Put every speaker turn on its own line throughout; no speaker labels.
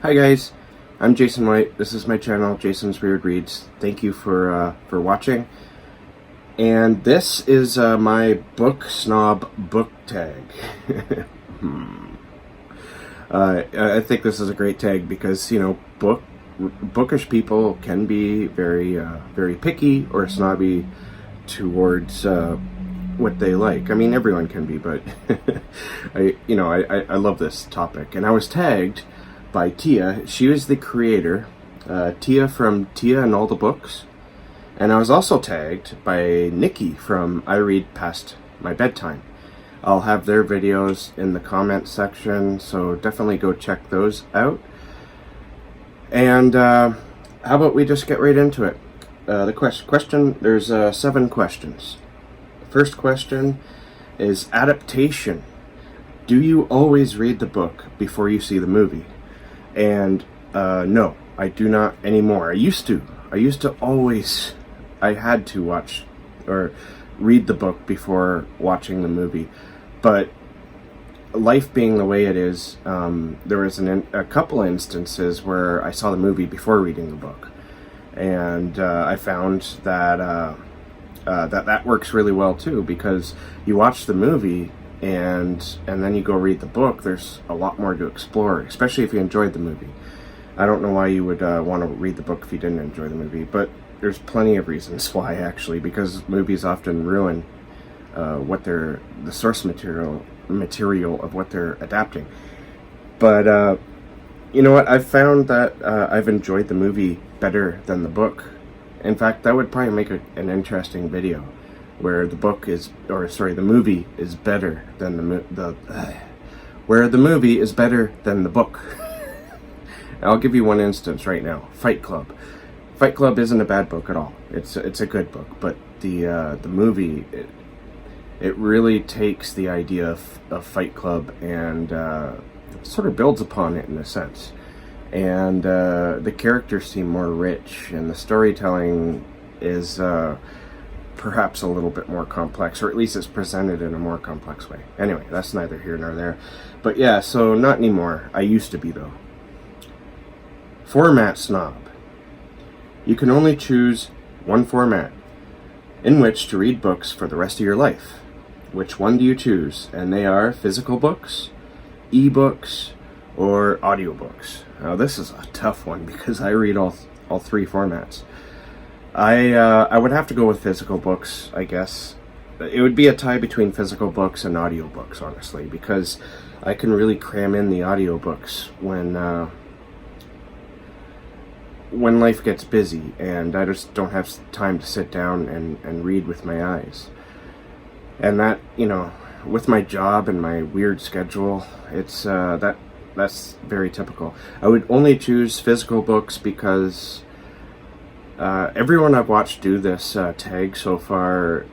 Hi guys, I'm Jason White. This is my channel, Jason's Weird Reads. Thank you for watching. And this is my book snob book tag. I think this is a great tag because, you know, bookish people can be very picky or snobby towards what they like. I mean, everyone can be, but I love this topic. And I was tagged by Tia. She was the creator, Tia from Tia and All the Books. And I was also tagged by Nichi from I Read Past My Bedtime. I'll have their videos in the comment section, so definitely go check those out. And how about we just get right into it? The question, there's 7 questions. The first question is adaptation. Do you always read the book before you see the movie? And no, I do not anymore. I used to always, I had to watch or read the book before watching the movie. But life being the way it is, there was a couple instances where I saw the movie before reading the book. And I found that that works really well too, because you watch the movie and then you go read the book. There's a lot more to explore, especially if you enjoyed the movie. I don't know why you would want to read the book if you didn't enjoy the movie, but there's plenty of reasons why, actually, because movies often ruin the source material of what they're adapting. But you know what, I've found that I've enjoyed the movie better than the book. In fact, that would probably make an interesting video, where the movie is better than the movie is better than the book. I'll give you one instance right now. Fight Club. Fight Club isn't a bad book at all. It's a good book, but the movie, it really takes the idea of Fight Club and sort of builds upon it in a sense. And the characters seem more rich, and the storytelling is perhaps a little bit more complex, or at least it's presented in a more complex way. Anyway, that's neither here nor there. But yeah, so not anymore. I used to be, though. Format snob. You can only choose one format in which to read books for the rest of your life. Which one do you choose? And they are physical books, ebooks, or audiobooks. Now this is a tough one because I read all 3 formats. I would have to go with physical books, I guess. It would be a tie between physical books and audiobooks, honestly, because I can really cram in the audiobooks when life gets busy and I just don't have time to sit down and read with my eyes. And that, you know, with my job and my weird schedule, it's that's very typical. I would only choose physical books because everyone I've watched do this tag so far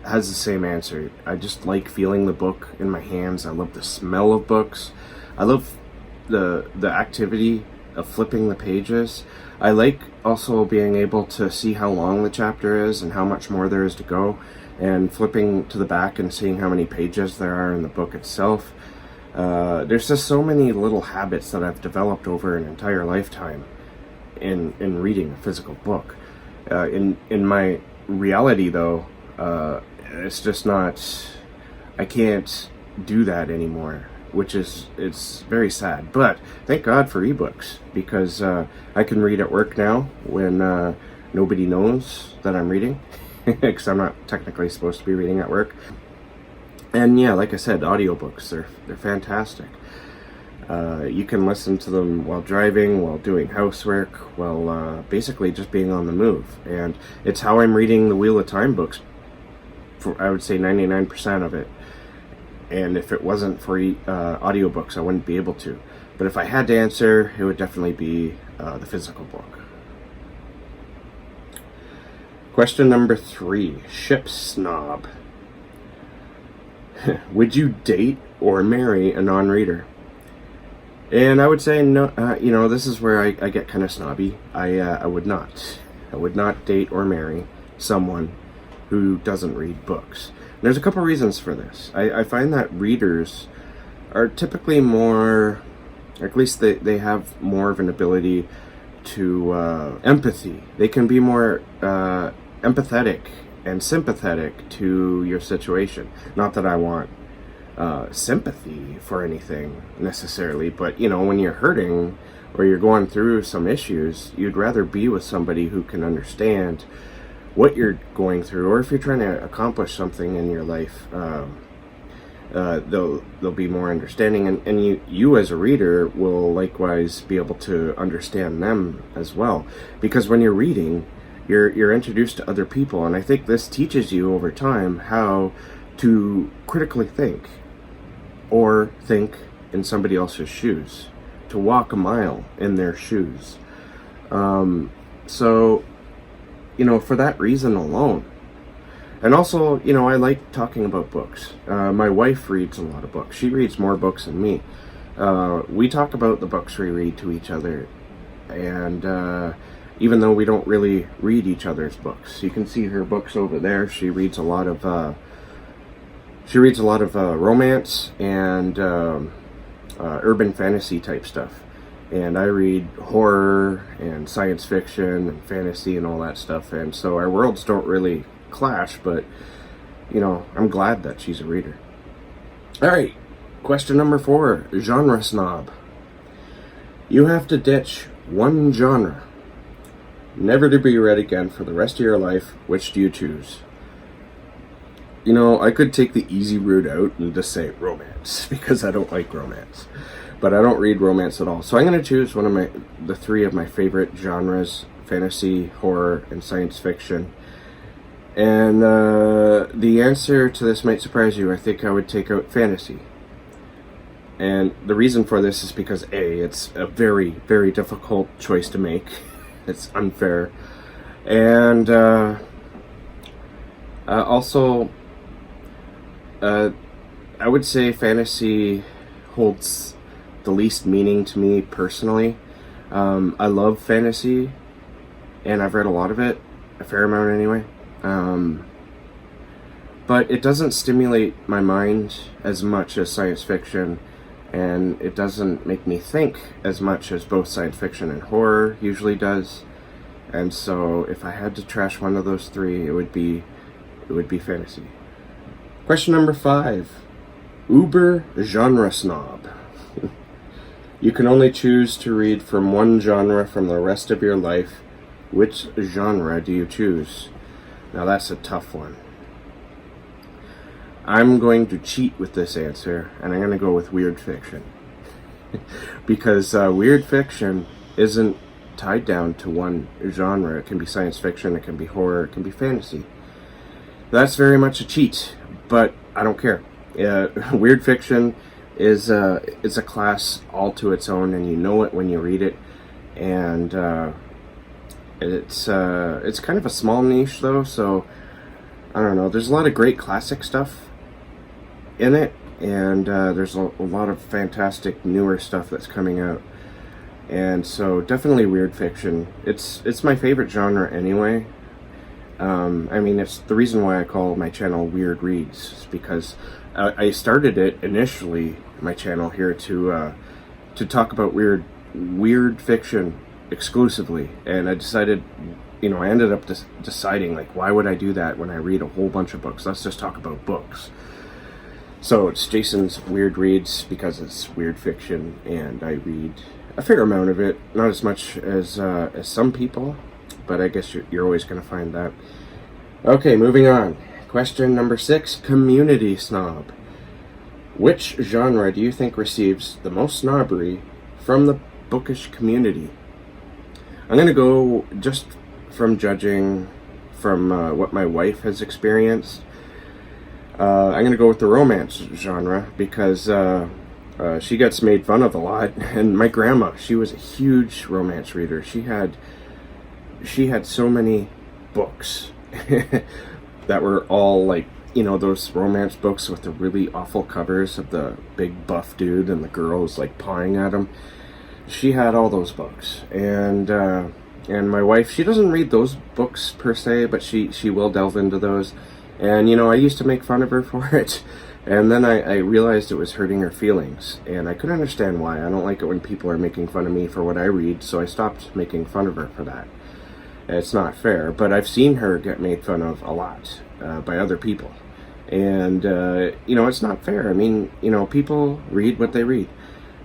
has the same answer. I just like feeling the book in my hands. I love the smell of books. I love the activity of flipping the pages. I like also being able to see how long the chapter is and how much more there is to go, and flipping to the back and seeing how many pages there are in the book itself. There's just so many little habits that I've developed over an entire lifetime in reading a physical book. In my reality, though, it's just not. I can't do that anymore, which it's very sad. But thank God for ebooks, because I can read at work now when nobody knows that I'm reading, because I'm not technically supposed to be reading at work. And yeah, like I said, audiobooks, they're fantastic. You can listen to them while driving, while doing housework, while basically just being on the move. And it's how I'm reading the Wheel of Time books, for I would say 99% of it. And if it wasn't for audiobooks, I wouldn't be able to. But if I had to answer, it would definitely be the physical book. Question number 3, ship snob. Would you date or marry a non-reader? And I would say no. You know, this is where I get kind of snobby. I would not. I would not date or marry someone who doesn't read books. There's a couple reasons for this. I find that readers are typically more at least they have more of an ability to empathy. They can be more empathetic and sympathetic to your situation. Not that I want sympathy for anything necessarily, but you know, when you're hurting or you're going through some issues, you'd rather be with somebody who can understand what you're going through, or if you're trying to accomplish something in your life, they'll be more understanding, and you as a reader will likewise be able to understand them as well, because when you're reading, you're introduced to other people, and I think this teaches you over time how to critically think, or think in somebody else's shoes, to walk a mile in their shoes. So, you know, for that reason alone. And also, you know, I like talking about books. My wife reads a lot of books. She reads more books than me. We talk about the books we read to each other, and even though we don't really read each other's books, you can see her books over there. She reads a lot of romance and urban fantasy type stuff, and I read horror and science fiction and fantasy and all that stuff. And so our worlds don't really clash, but you know, I'm glad that she's a reader. All right, question number 4, genre snob. You have to ditch one genre, never to be read again for the rest of your life. Which do you choose? You know, I could take the easy route out and just say romance, because I don't like romance, but I don't read romance at all. So I'm going to choose one of the 3 of my favorite genres: fantasy, horror, and science fiction. And the answer to this might surprise you. I think I would take out fantasy. And the reason for this is because A, it's a very, very difficult choice to make. It's unfair. And also, I would say fantasy holds the least meaning to me personally. I love fantasy, and I've read a lot of it, a fair amount anyway. But it doesn't stimulate my mind as much as science fiction, and it doesn't make me think as much as both science fiction and horror usually does. And so if I had to trash one of those 3, it would be fantasy. Question number 5. Uber genre snob. You can only choose to read from one genre from the rest of your life. Which genre do you choose? Now that's a tough one. I'm going to cheat with this answer, and I'm going to go with weird fiction. Because weird fiction isn't tied down to one genre. It can be science fiction, it can be horror, it can be fantasy. That's very much a cheat, but I don't care. Weird fiction is a class all to its own, and you know it when you read it. And it's kind of a small niche though, so I don't know. There's a lot of great classic stuff in it, and there's a lot of fantastic newer stuff that's coming out. And so definitely weird fiction. It's my favorite genre anyway. I mean, it's the reason why I call my channel Weird Reads, is because I started it initially, my channel here, to talk about weird fiction exclusively, and I decided, you know, I ended up deciding, like, why would I do that when I read a whole bunch of books? Let's just talk about books. So it's Jason's Weird Reads because it's weird fiction, and I read a fair amount of it, not as much as some people, but I guess you're always going to find that. Okay, moving on. Question number 6, community snob. Which genre do you think receives the most snobbery from the bookish community? I'm going to go, just from judging from what my wife has experienced, I'm going to go with the romance genre, because she gets made fun of a lot. And my grandma, she was a huge romance reader. She had so many books that were all, like, you know, those romance books with the really awful covers of the big buff dude and the girls like pawing at him. She had all those books, and my wife, she doesn't read those books per se, but she will delve into those. And you know, I used to make fun of her for it, And then I realized it was hurting her feelings, and I couldn't understand why. I don't like it when people are making fun of me for what I read, so I stopped making fun of her for that. It's not fair, but I've seen her get made fun of a lot by other people. And, it's not fair. I mean, people read what they read.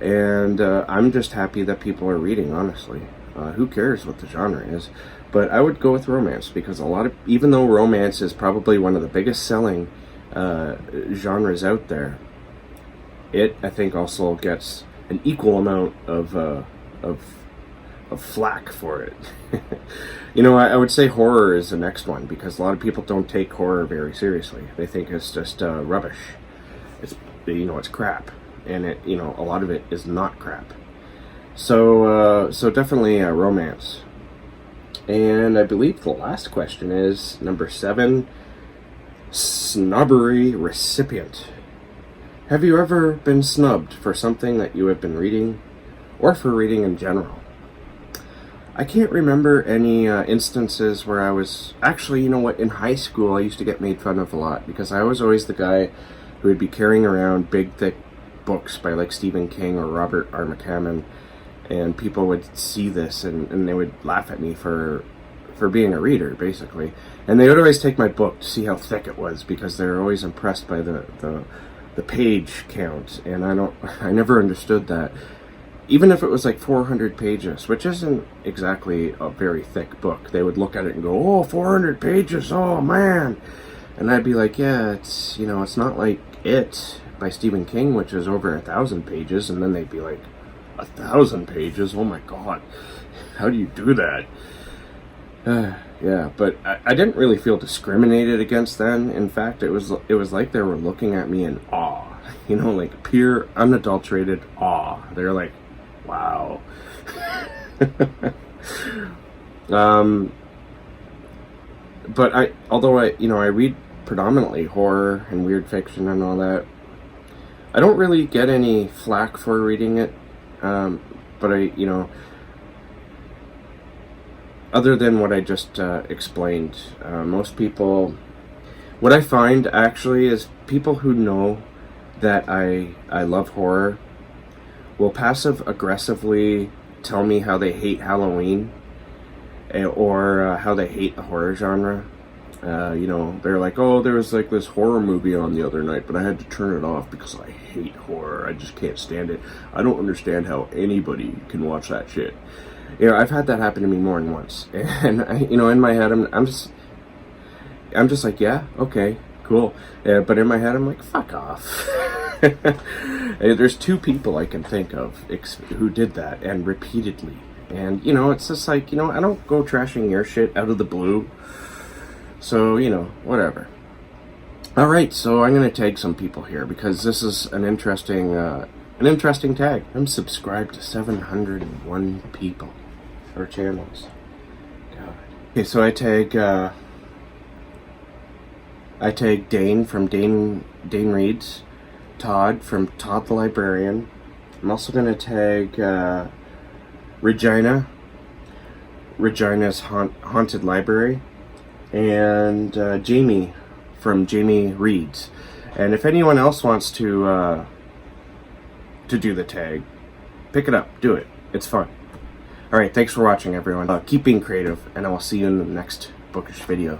And I'm just happy that people are reading, honestly. Who cares what the genre is? But I would go with romance, because even though romance is probably one of the biggest selling genres out there, it, I think, also gets an equal amount of flack for it. I would say horror is the next one, because a lot of people don't take horror very seriously. They think it's just rubbish. It's crap, and a lot of it is not crap. So definitely romance. And I believe the last question is number 7, Snobbery Recipient. Have you ever been snubbed for something that you have been reading, or for reading in general? I can't remember any instances where I was... Actually, in high school I used to get made fun of a lot, because I was always the guy who would be carrying around big, thick books by like Stephen King or Robert R. McCammon, and people would see this and they would laugh at me for being a reader, basically. And they would always take my book to see how thick it was, because they're always impressed by the page count, and I never understood that. Even if it was like 400 pages, which isn't exactly a very thick book, they would look at it and go, "Oh, 400 pages, oh man." And I'd be like, yeah, it's not like It by Stephen King, which is over 1,000 pages. And then they'd be like, 1,000 pages? Oh my god, how do you do that? Yeah, but I didn't really feel discriminated against then. In fact, it was like they were looking at me in awe, like pure, unadulterated awe. They're like, wow. But although I read predominantly horror and weird fiction and all that, I don't really get any flack for reading it. But other than what I just explained, most people, what I find actually is people who know that I love horror will passive aggressively tell me how they hate Halloween, or how they hate the horror genre. They're like, "Oh, there was like this horror movie on the other night, but I had to turn it off because I hate horror. I just can't stand it. I don't understand how anybody can watch that shit." I've had that happen to me more than once, and in my head, I'm just like, yeah, okay, cool. But in my head, I'm like, fuck off. There's 2 people I can think of who did that, and repeatedly. And it's just like, I don't go trashing your shit out of the blue. So whatever. All right, so I'm gonna tag some people here, because this is an interesting tag. I'm subscribed to 701 people or channels. God. Okay, so I tag Dane from Dane Reads, Todd from Todd the Librarian. I'm also gonna tag Regina's Haunted Library, and Jamie from Jamie Reads. And if anyone else wants to do the tag, pick it up, do it. It's fun. All right, thanks for watching, everyone. Keep being creative, and I will see you in the next bookish video.